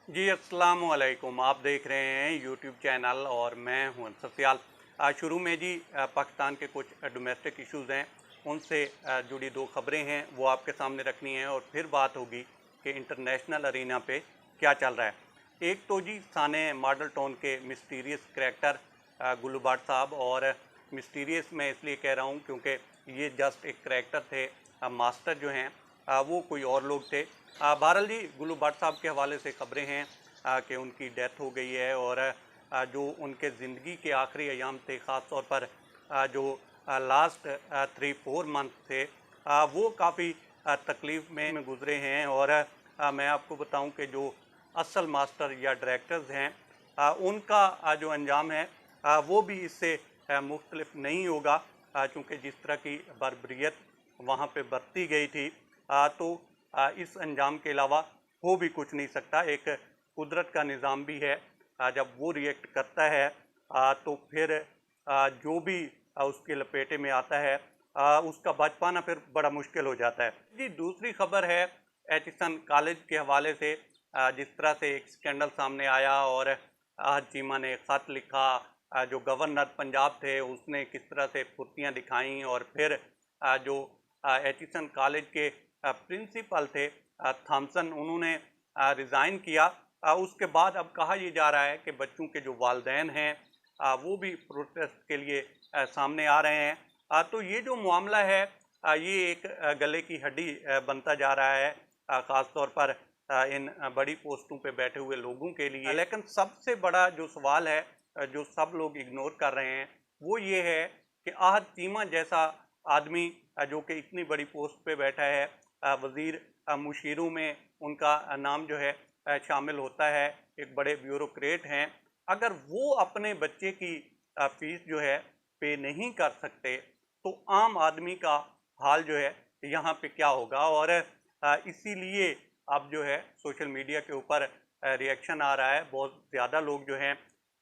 जी अस्सलाम वालेकुम। आप देख रहे हैं यूट्यूब चैनल और मैं हूं सत्याल। शुरू में जी पाकिस्तान के कुछ डोमेस्टिक इश्यूज़ हैं, उनसे जुड़ी दो ख़बरें हैं वो आपके सामने रखनी है और फिर बात होगी कि इंटरनेशनल अरीना पे क्या चल रहा है। एक तो जी साने मॉडल टाउन के मिस्टीरियस करैक्टर गुल्लू भट्ट साहब, और मिस्टीरियस मैं इसलिए कह रहा हूँ क्योंकि ये जस्ट एक करैक्टर थे। मास्टर जो हैं वो कोई और लोग थे। बहरहाल जी गुल्लू भट्ट साहब के हवाले से खबरें हैं कि उनकी डेथ हो गई है, और जो उनके ज़िंदगी के आखिरी अयाम थे, ख़ास तौर पर जो लास्ट 3-4 मंथ थे, वो काफ़ी तकलीफ़ में गुजरे हैं। और मैं आपको बताऊं कि जो असल मास्टर या डायरेक्टर्स हैं उनका जो अंजाम है वो भी इससे मुख्तलिफ नहीं होगा, चूँकि जिस तरह की बर्बरियत वहाँ पे बरती गई थी तो इस अंजाम के अलावा हो भी कुछ नहीं सकता। एक कुदरत का निज़ाम भी है, जब वो रिएक्ट करता है तो फिर जो भी उसके लपेटे में आता है उसका बच पाना फिर बड़ा मुश्किल हो जाता है। जी दूसरी खबर है एचिसन कॉलेज के हवाले से। जिस तरह से एक स्कैंडल सामने आया और आहद चीमा ने ख़त लिखा, जो गवर्नर पंजाब थे उसने किस तरह से फुर्तियाँ दिखाई, और फिर जो एचिसन कॉलेज के प्रिंसिपल थे थॉमसन, उन्होंने रिज़ाइन किया। उसके बाद अब कहा यह जा रहा है कि बच्चों के जो वालिदैन हैं वो भी प्रोटेस्ट के लिए सामने आ रहे हैं। तो ये जो मामला है ये एक गले की हड्डी बनता जा रहा है, ख़ास तौर पर इन बड़ी पोस्टों पे बैठे हुए लोगों के लिए। लेकिन सबसे बड़ा जो सवाल है जो सब लोग इग्नोर कर रहे हैं वो ये है कि आहद चीमा जैसा आदमी जो कि इतनी बड़ी पोस्ट पे बैठा है, वज़ीर मुशीरों में उनका नाम जो है शामिल होता है, एक बड़े ब्यूरोक्रेट हैं। अगर वो अपने बच्चे की फ़ीस जो है पे नहीं कर सकते तो आम आदमी का हाल जो है यहाँ पे क्या होगा। और इसीलिए अब जो है सोशल मीडिया के ऊपर रिएक्शन आ रहा है, बहुत ज़्यादा लोग जो हैं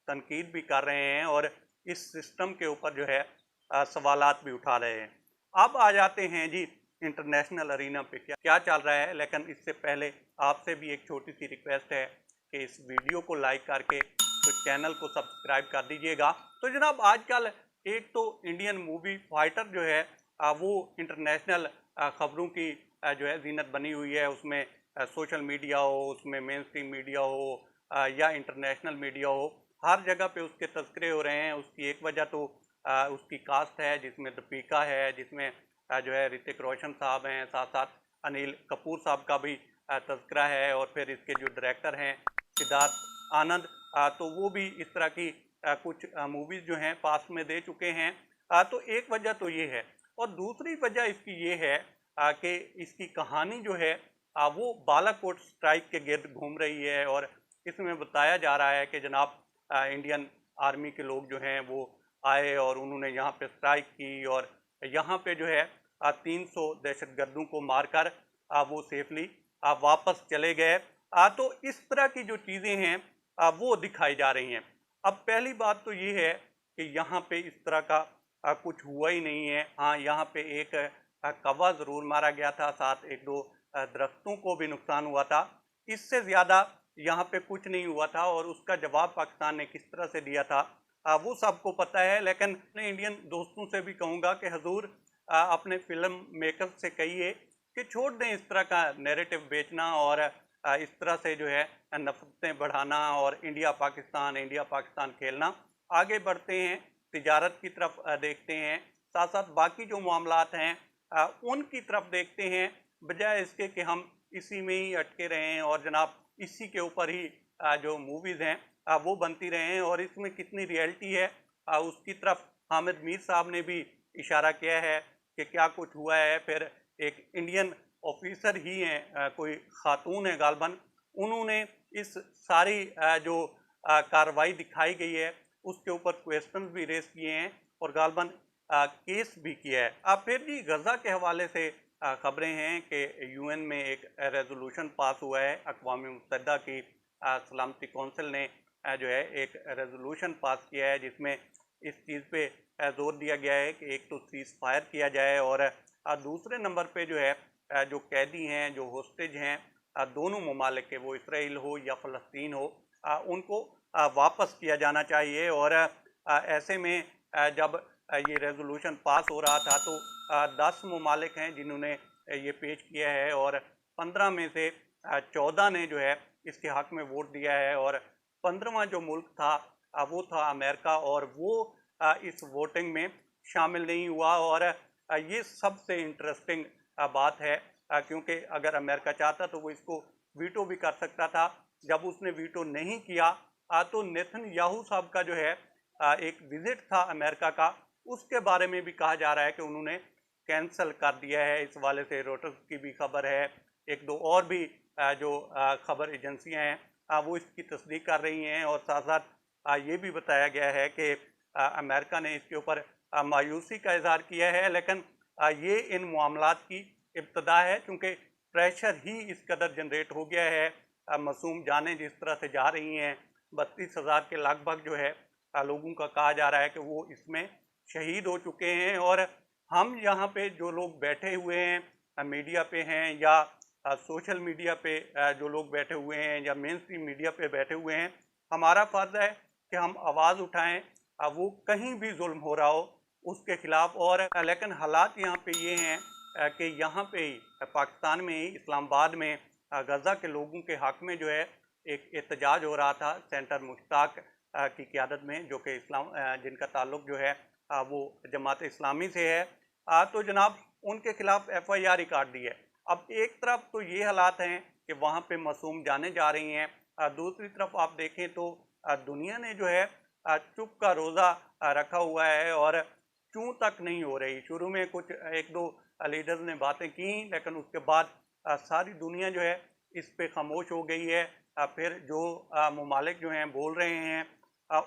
तनकीद भी कर रहे हैं और इस सिस्टम के ऊपर जो है सवालात भी उठा रहे हैं। अब आ जाते हैं जी इंटरनेशनल अरीना पे क्या क्या चल रहा है। लेकिन इससे पहले आपसे भी एक छोटी सी रिक्वेस्ट है कि इस वीडियो को लाइक करके तो चैनल को सब्सक्राइब कर दीजिएगा। तो जनाब आजकल एक तो इंडियन मूवी फाइटर जो है वो इंटरनेशनल खबरों की जो है जीनत बनी हुई है। उसमें सोशल मीडिया हो, उसमें मेन स्ट्रीम मीडिया हो या इंटरनेशनल मीडिया हो, हर जगह पे उसके तस्करे हो रहे हैं। उसकी एक वजह तो उसकी कास्ट है जिसमें दीपिका है, जिसमें जो है ऋतिक रोशन साहब हैं, साथ साथ अनिल कपूर साहब का भी तस्करा है, और फिर इसके जो डायरेक्टर हैं सिद्धार्थ आनंद, तो वो भी इस तरह की कुछ मूवीज़ जो हैं पास्ट में दे चुके हैं। तो एक वजह तो ये है, और दूसरी वजह इसकी ये है कि इसकी कहानी जो है वो बालाकोट स्ट्राइक के गिर्द घूम रही है। और इसमें बताया जा रहा है कि जनाब इंडियन आर्मी के लोग जो हैं वो आए और उन्होंने यहाँ पे स्ट्राइक की, और यहाँ पे जो है 300 दहशतगर्दों को मारकर वो सेफली वापस चले गए। तो इस तरह की जो चीज़ें हैं वो दिखाई जा रही हैं। अब पहली बात तो ये है कि यहाँ पे इस तरह का कुछ हुआ ही नहीं है। हाँ, यहाँ पे एक कौवा ज़रूर मारा गया था, साथ एक दो दरख्तों को भी नुकसान हुआ था। इससे ज़्यादा यहाँ पे कुछ नहीं हुआ था, और उसका जवाब पाकिस्तान ने किस तरह से दिया था वो सबको पता है। लेकिन अपने इंडियन दोस्तों से भी कहूँगा कि हजूर अपने फिल्म मेकर्स से कहिए कि छोड़ दें इस तरह का नैरेटिव बेचना, और इस तरह से जो है नफरतें बढ़ाना और इंडिया पाकिस्तान खेलना। आगे बढ़ते हैं, तिजारत की तरफ देखते हैं, साथ साथ बाकी जो मामलात हैं उनकी तरफ देखते हैं, बजाय इसके कि हम इसी में ही अटके रहें और जनाब इसी के ऊपर ही जो मूवीज़ हैं वो बनती रहें। और इसमें कितनी रियलिटी है उसकी तरफ हामिद मीर साहब ने भी इशारा किया है कि क्या कुछ हुआ है। फिर एक इंडियन ऑफिसर ही हैं, कोई खातून है गालबन, उन्होंने इस सारी जो कार्रवाई दिखाई गई है उसके ऊपर क्वेश्चन भी रेस किए हैं और गालबन केस भी किया है। अब फिर जी गज़ा के हवाले से खबरें हैं कि यूएन में एक रेजोल्यूशन पास हुआ है, अक़वाम मुत्तहिदा की सलामती कौंसिल ने जो है एक रेजोल्यूशन पास किया है जिसमें इस चीज़ पे जोर दिया गया है कि एक तो सीज़ फायर किया जाए, और दूसरे नंबर पे जो है जो कैदी हैं, जो होस्टेज हैं, दोनों ममालिक के, वो इसराइल हो या फ़लस्तीन हो, उनको वापस किया जाना चाहिए। और ऐसे में जब ये रेजोल्यूशन पास हो रहा था तो 10 ममालिक हैं जिन्होंने ये पेश किया है, और 15 में से 14 ने जो है इसके हक में वोट दिया है, और 15वां जो मुल्क था वो था अमेरिका, और वो इस वोटिंग में शामिल नहीं हुआ। और ये सबसे इंटरेस्टिंग बात है, क्योंकि अगर अमेरिका चाहता तो वो इसको वीटो भी कर सकता था। जब उसने वीटो नहीं किया तो नेतन्याहू साहब का जो है एक विजिट था अमेरिका का, उसके बारे में भी कहा जा रहा है कि उन्होंने कैंसिल कर दिया है। इस वाले से रोटर्स की भी खबर है, एक दो और भी जो खबर एजेंसियां हैं वो इसकी तस्दीक कर रही हैं। और साथ साथ ये भी बताया गया है कि अमेरिका ने इसके ऊपर मायूसी का इजहार किया है, लेकिन ये इन मामलात की इब्तदा है, क्योंकि प्रेशर ही इस कदर जनरेट हो गया है। मासूम जानें जिस तरह से जा रही हैं, 32,000 के लगभग जो है लोगों का कहा जा रहा है कि वो इसमें शहीद हो चुके हैं। और हम यहाँ पे जो लोग बैठे हुए हैं, मीडिया पे हैं या सोशल मीडिया पे जो लोग बैठे हुए हैं या मेन स्ट्रीम मीडिया पे बैठे हुए हैं, हमारा फ़र्ज़ है कि हम आवाज़ उठाएं, वो कहीं भी जुल्म हो रहा हो उसके ख़िलाफ़। और लेकिन हालात यहाँ पे ये हैं कि यहाँ पे ही पाकिस्तान में ही इस्लामाबाद में गज़ा के लोगों के हक़ में जो है एक एहतजाज हो रहा था सेंटर मुश्ताक की क़यादत में, जो कि इस्लाम जिनका ताल्लुक़ जो है वो जमात इस्लामी से है। तो जनाब उनके ख़िलाफ़ FIR ही काट दी है। अब एक तरफ तो ये हालात हैं कि वहाँ पे मासूम जानें जा रही हैं, दूसरी तरफ आप देखें तो दुनिया ने जो है चुप का रोज़ा रखा हुआ है और चूं तक नहीं हो रही। शुरू में कुछ एक दो लीडर्स ने बातें की, लेकिन उसके बाद सारी दुनिया जो है इस पे खामोश हो गई है। फिर जो ममालिक जो हैं बोल रहे हैं,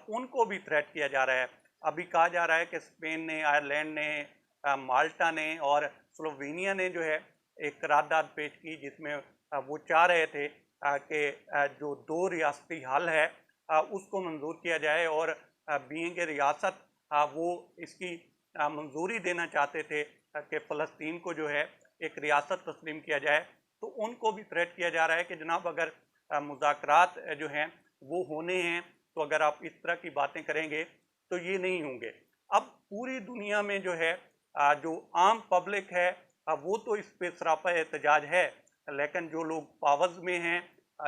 उनको भी थ्रेट किया जा रहा है। अभी कहा जा रहा है कि स्पेन ने, आयरलैंड ने, माल्टा ने और स्लोवेनिया ने जो है एक करारदाद पेश की, जिसमें वो चाह रहे थे कि जो 2 रियासती हल है उसको मंजूर किया जाए, और बीइंग ए रियासत वो इसकी मंजूरी देना चाहते थे कि फ़लस्तीन को जो है एक रियासत तस्लीम किया जाए। तो उनको भी थ्रेट किया जा रहा है कि जनाब अगर मुज़ाकरात जो हैं वो होने हैं, तो अगर आप इस तरह की बातें करेंगे तो ये नहीं होंगे। अब पूरी दुनिया में जो है जो आम पब्लिक है वो तो इस पे सरापा एहतजाज है, लेकिन जो लोग पावर्स में हैं,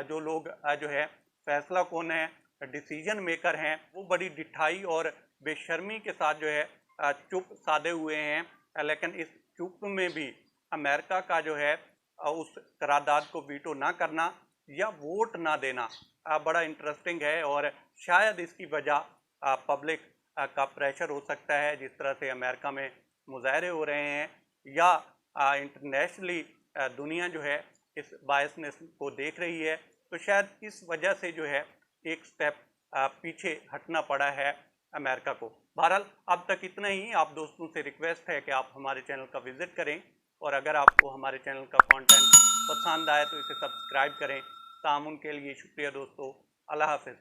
जो लोग जो है फैसला कौन है, डिसीजन मेकर हैं, वो बड़ी डिठाई और बेशर्मी के साथ जो है चुप साधे हुए हैं। लेकिन इस चुप में भी अमेरिका का जो है उस करारदाद को वीटो ना करना या वोट ना देना बड़ा इंटरेस्टिंग है, और शायद इसकी वजह पब्लिक का प्रेशर हो सकता है, जिस तरह से अमेरिका में मुजाहरे हो रहे हैं, या इंटरनेशनली दुनिया जो है इस बायसनेस को देख रही है। तो शायद इस वजह से जो है एक स्टेप पीछे हटना पड़ा है अमेरिका को। बहरहाल अब तक इतना ही। आप दोस्तों से रिक्वेस्ट है कि आप हमारे चैनल का विज़िट करें, और अगर आपको हमारे चैनल का कंटेंट पसंद आए तो इसे सब्सक्राइब करें। तामुन के लिए शुक्रिया दोस्तों। अल्लाह हाफ़िज़।